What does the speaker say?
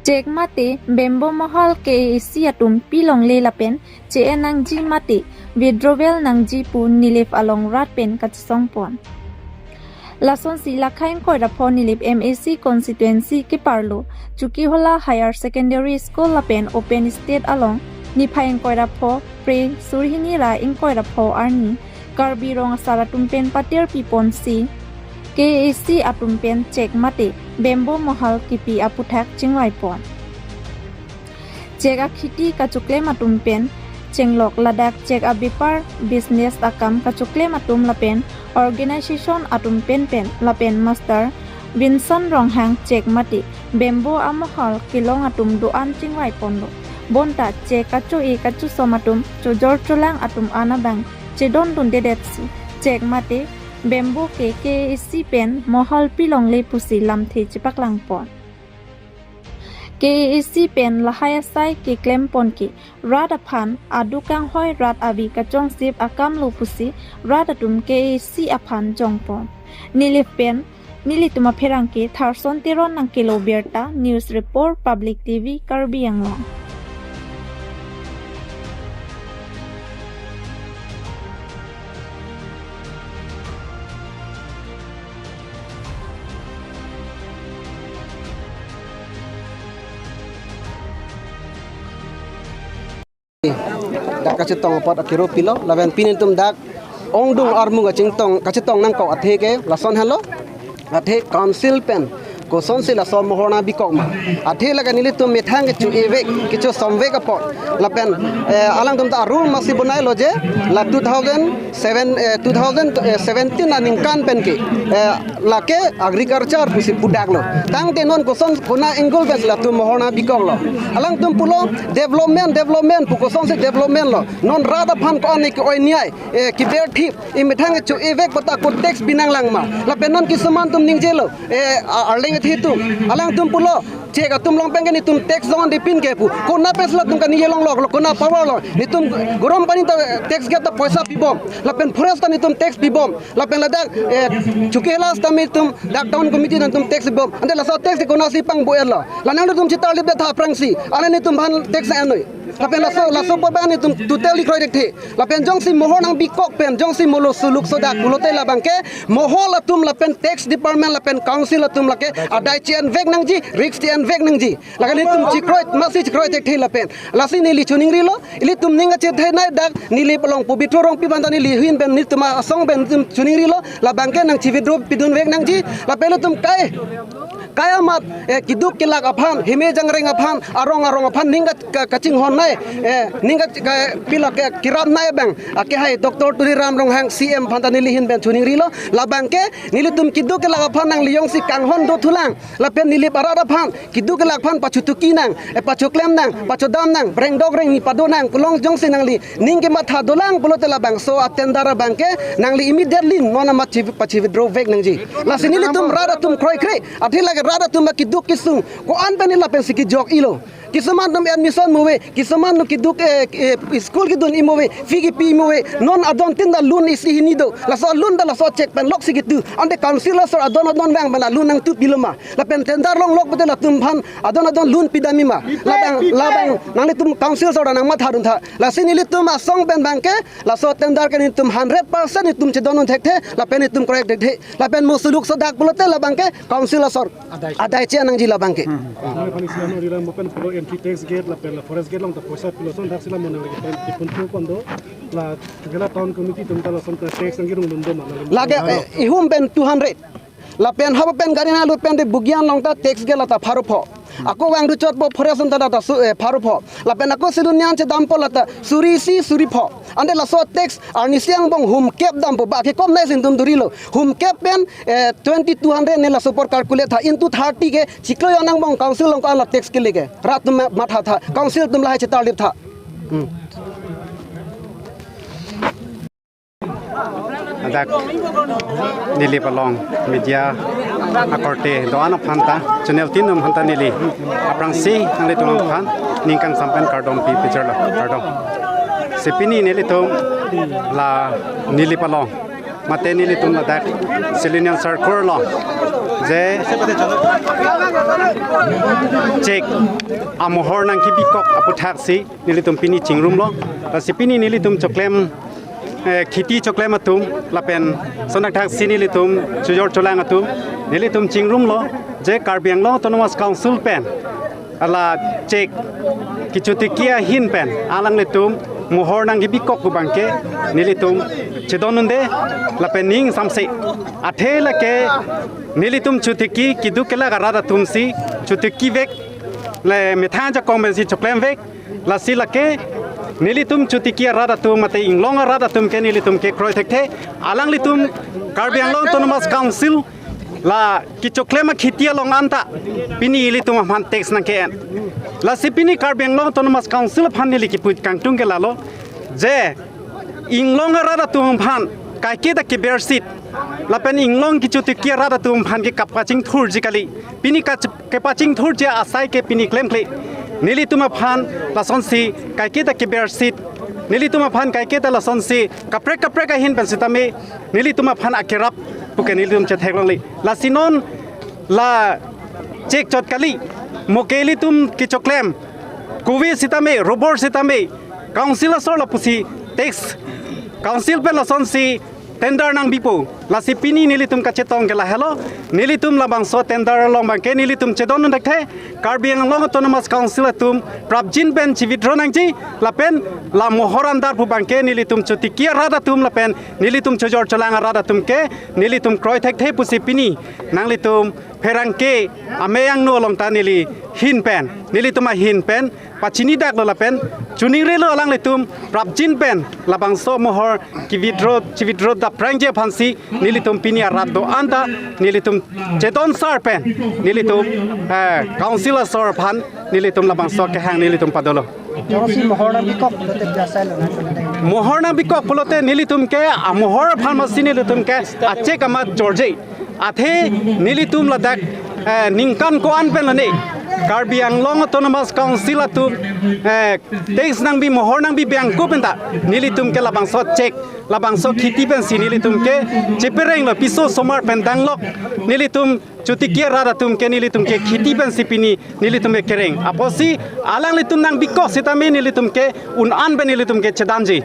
Cek mate bembo mahal ke isi atum pilong le lapen ce nang ji mate withdrawal nang ji pu nilip along rat pen katsong pon. Lason si lakhain koi rapo nilip MAC constituency ke parlo chuki hola higher secondary school lapen open state along ni phain koi rapo pre surhini ra in koi rapo arni karbi rong saratum pen patir pipon si KAC atumpen cek mate bembo mohal kipi aputhak chingwai pon cek akhiti kachukle matumpen chenglok ladak cek abipar business akam kachukle matum lapen organization atumpen pen lapen master Vincent Ronghang cek mate bembo amohal kilong atum doan chingwai pondo bonta cek kachu somatum chojor cholang atum anabang chedon dundedetsi cek mate bembo ke KAC pen mohal pilong le pusi lam the chipak lang pon KAC pen lahaya sai ke klem pon ki rat aphan adukang hoi rat abi kachong sip akam lu pusi rat atum KAC aphan jong pon nilip pen nilituma pherang ke tharson teron nang kilo berta news report public TV Karbi Anglong dak kacitong pot akiro pilo laben pinin tum dak ongdung armu gachingtong kacitong nang ko athe ke lason hello athe council pen ko sonsil asom mohona bikok ma athe laga nili tum methang ke chu evek kicho somve ka pot laben alang tum ta rule masi bunai loje la 2017 na ningkan pen ke lake agriculture pusi pudak lo tang te non ko son kona engol bes la tum mohona bikok lo alang tum pulo development pu ko son se development lo non rada phan ko ani ko niai ki ber thip i methang chu evek bata ko tax binang lang ma laben non ki saman tum ning jelo arling thitu alang tum pulo cek tum long pengani tum tax zon dipin ke pu kona pesla tum kan yelong lok kona power lo ni tum gorom pani ta tax get ta paisa pibom lapen forest ni tum tax pibom lapen ladak chukelas tami tum dak town committee nan tum tax pibom ande la sa tax kona si pang boel lo lanang tum chital lip tha prangsi ane ni tum ban tax anoi lapen la so pa ni tum totally kroy dekhe lapen jong si mohor nang bikok pen jong si molo suluk sodak bulote la bangke mohol tum lapen tax department lapen council tum lake adai chen vek nang ji risk chen vek nang ji lagan ni tum chikroy masi chikroy dekhe lapen lasi ni li chuning ri lo ili tum ninga che the nai dak ni li pelong pu bitorong pi banda ni li hin ben ni tuma song ben tum chuning ri lo la bangke nang chividro pidun vek nang ji lapen tum kaya mat kiduk kilak aphan hime jangreng aphan arong aphan ninga kaching hon nai ninga pila kiram nai bang ake hai Dr. Turi Ram Ronghang CM phantani lihin ben chuning rilo labang ke nilitum kiduk kilak aphan nang liyong si kanghon do thulang lapen nili parada phan kiduk kilak phan pachutuki nang pachuklem nang pachodam nang breng dog reng ni pado nang kulong jong si nang li ningke matha dolang pulote labang so atendara bangke nang li immediately nona mat withdraw vek nang ji lasi nilitum rada tum kroy kre athila rada tum kiduk kisung ko an pani lapen siki jok ilo kisaman tum admission mowe kisaman tum kiduk school kidun imowe figi pi mowe non adon tinda lun isi hinido la so lun da la so check pen lok sigitu ande councilor sor adon bang bana lun nang tu piloma la pen tendar long lok betel tum phan adon lun pidami ma la bang nang tum council sor nang ma tharun tha la sinili tum asong pen bangke la so tendar kan tum 100% tum chedon thekte la pen tum correct dekhe la pen mosuluk so dak bulote la bangke councilor sor adai che nang ji la bangke entry tax gate la pen la forest gate long ta poisa piloson dak sila monang lagi pen ipuntu kondo la gela town committee tum tala son tax angirung lundo ma lage ihum pen 200 la pen haba pen garina lu pen de bugyan long ta tax gela ta pharupo ako wang du chot bo forest ta ta pharupo la pen ako sidunyan che dampo la ta surisi suripho ande la so tax arnisiang bong hum cap dampo ba ke kom nai sin dum durilo hum cap pen 2200 ne la super calculate tha into 30 ke chiklo yanang bong council long ka la tax ke lege rat me matha tha council tum la che tar lip tha adak nili palong media akorte doana phanta channel 3 nom phanta nili aprang si nang tum phan ningkan sampan kardom pi picture la kardom sepini nili tum la nili palong mate nili tum la dak selenium circle lo je cek amohor nang kibikok aputhak si nilitum pini chingrum lo la sipini nilitum choklem khiti choklem atum lapen sonak thak si nilitum chujor cholang atum nilitum chingrum lo je karbiang lo autonomous council pen ala cek kichutikia hin pen alang litum mohor nang gibikok kubangke nilitum chedonunde lapening samse athela ke nilitum chutiki kidukela garada tumsi chutiki vek le methan ja kombensi choklem vek la silake nilitum chutiki rada tum mate inglong rada tum ke nilitum ke kroi thekte alang litum karbiang long autonomous council la kichoklema khitia long anta pini ilitum man tax na ke la sipini karbiang long autonomous council phan nili ki put kangtung ke lalo je inglong rada tum phan kai ke da ke bear seat la pen inglong ki chutiki rada tum phan ke kapaching thur jikali pini ka ke paching thur je asai ke pini claim kle nili tuma phan la sonsi kai ke da ke bear seat nili tuma phan kai ke da la sonsi kapre ka hin pen sitame nili tuma phan akirap puke nili tum che theklong li la sinon la chek chot kali mokeli tum ki choklem kuwi sitame robor sitame council sor la pusi tax council pe la sonsi tender nang bipo la sipini nilitum ka chetong ke la hello nilitum la bangso tender long bang ke nilitum chedon dakhe karbiang long autonomous council tum prabjin ben chivitro nang ji la pen la mohorandar pu bang ke nilitum chutikia rada tum la pen nilitum chojor cholang rada tum ke nilitum kroi thek the pu sipini nang litum pherang ke ameyang no long ta nili hin pen nilitum a hin pen pachini dak la pen chuning re lo alang litum prabjin pen la bangso mohor chivitro da prangje phansi nilitum pinia raddo anda nilitum chedon sar pen nilitum councilor sor phan nilitum labang sok ke hang nilitum padolo mohorna bikok pulote nilitum ke amohor phan masini nilitum ke ache kama jorje athe nilitum ladak ningkan ko an pen lane karbiang long autonomous council atu teis nang bi mohor nang bi biang ko penta nilitum ke labang so check labang so khiti pen si nilitum ke chepereng la piso somar pendang lok nilitum chutikia rada tum ke nilitum ke khiti pen sipini nilitum ke kereng aposi alang litum nang bikok sitame nilitum ke un an ben nilitum ke chedanji